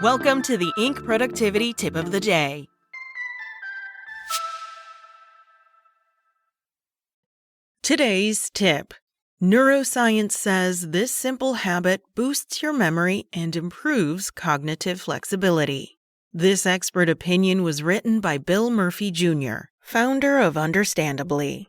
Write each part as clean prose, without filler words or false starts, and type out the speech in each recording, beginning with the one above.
Welcome to the Inc. Productivity Tip of the Day. Today's tip. Neuroscience says this simple habit boosts your memory and improves cognitive flexibility. This expert opinion was written by Bill Murphy Jr., founder of Understandably.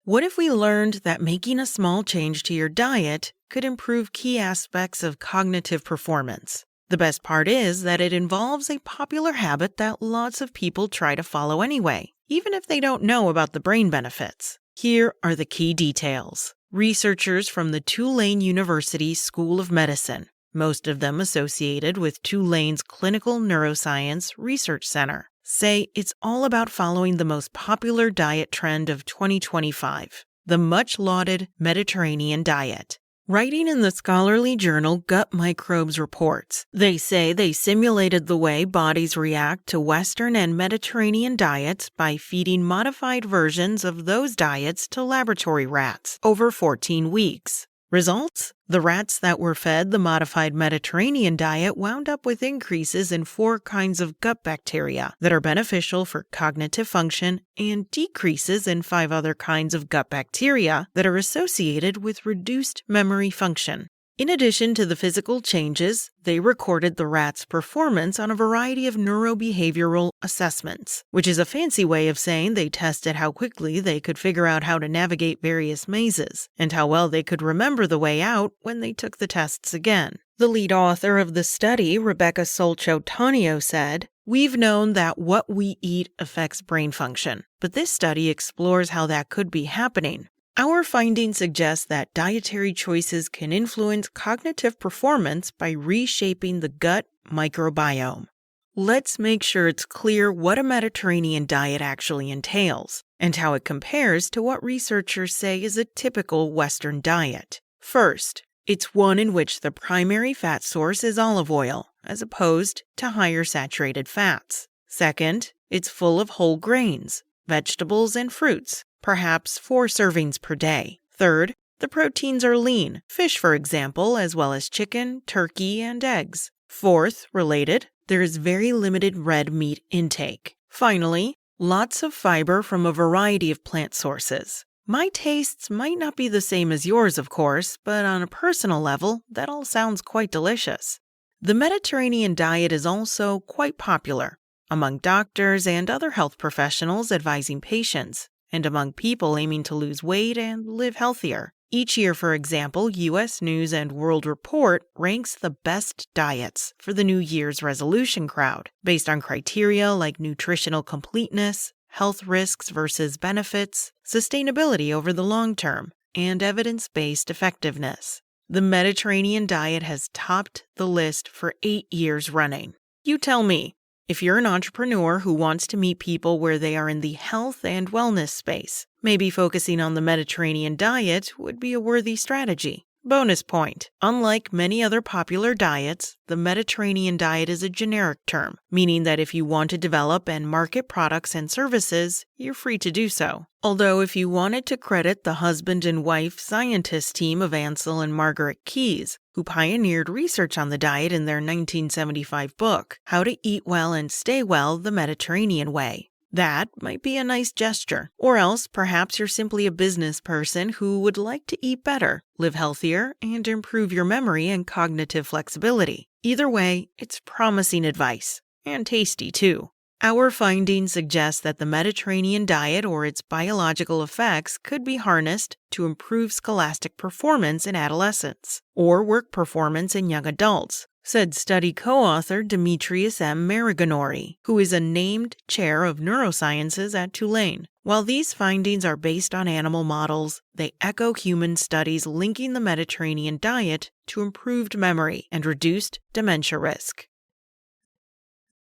What if we learned that making a small change to your diet could improve key aspects of cognitive performance? The best part is that it involves a popular habit that lots of people try to follow anyway, even if they don't know about the brain benefits. Here are the key details. Researchers from the Tulane University School of Medicine, most of them associated with Tulane's Clinical Neuroscience Research Center, say it's all about following the most popular diet trend of 2025, the much-lauded Mediterranean diet. Writing in the scholarly journal Gut Microbes reports, they say they simulated the way bodies react to Western and Mediterranean diets by feeding modified versions of those diets to laboratory rats over 14 weeks. Results? The rats that were fed the modified Mediterranean diet wound up with increases in 4 kinds of gut bacteria that are beneficial for cognitive function and decreases in 5 other kinds of gut bacteria that are associated with reduced memory function. In addition to the physical changes, they recorded the rats' performance on a variety of neurobehavioral assessments, which is a fancy way of saying they tested how quickly they could figure out how to navigate various mazes, and how well they could remember the way out when they took the tests again. The lead author of the study, Rebecca Solcho-Tonio, said, "We've known that what we eat affects brain function, but this study explores how that could be happening. Our findings suggest that dietary choices can influence cognitive performance by reshaping the gut microbiome." Let's make sure it's clear what a Mediterranean diet actually entails, and how it compares to what researchers say is a typical Western diet. First, it's one in which the primary fat source is olive oil, as opposed to higher saturated fats. Second, it's full of whole grains, vegetables, and fruits, perhaps 4 servings per day. Third, the proteins are lean, fish for example, as well as chicken, turkey, and eggs. Fourth, related, there is very limited red meat intake. Finally, lots of fiber from a variety of plant sources. My tastes might not be the same as yours, of course, but on a personal level, that all sounds quite delicious. The Mediterranean diet is also quite popular among doctors and other health professionals advising patients, and among people aiming to lose weight and live healthier. Each year, for example, U.S. News & World Report ranks the best diets for the New Year's resolution crowd, based on criteria like nutritional completeness, health risks versus benefits, sustainability over the long term, and evidence-based effectiveness. The Mediterranean diet has topped the list for 8 years running. You tell me, if you're an entrepreneur who wants to meet people where they are in the health and wellness space, maybe focusing on the Mediterranean diet would be a worthy strategy. Bonus point. Unlike many other popular diets, the Mediterranean diet is a generic term, meaning that if you want to develop and market products and services, you're free to do so. Although if you wanted to credit the husband and wife scientist team of Ansel and Margaret Keyes, who pioneered research on the diet in their 1975 book, How to Eat Well and Stay Well the Mediterranean Way, that might be a nice gesture. Or else, perhaps you're simply a business person who would like to eat better, live healthier, and improve your memory and cognitive flexibility. Either way, it's promising advice. And tasty, too. Our findings suggest that the Mediterranean diet or its biological effects could be harnessed to improve scholastic performance in adolescents, or work performance in young adults, said study co-author Demetrius M. Mariganori, who is a named chair of neurosciences at Tulane. While these findings are based on animal models, they echo human studies linking the Mediterranean diet to improved memory and reduced dementia risk.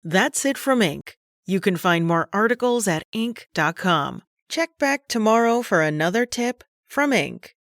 That's it from Inc. You can find more articles at Inc.com. Check back tomorrow for another tip from Inc.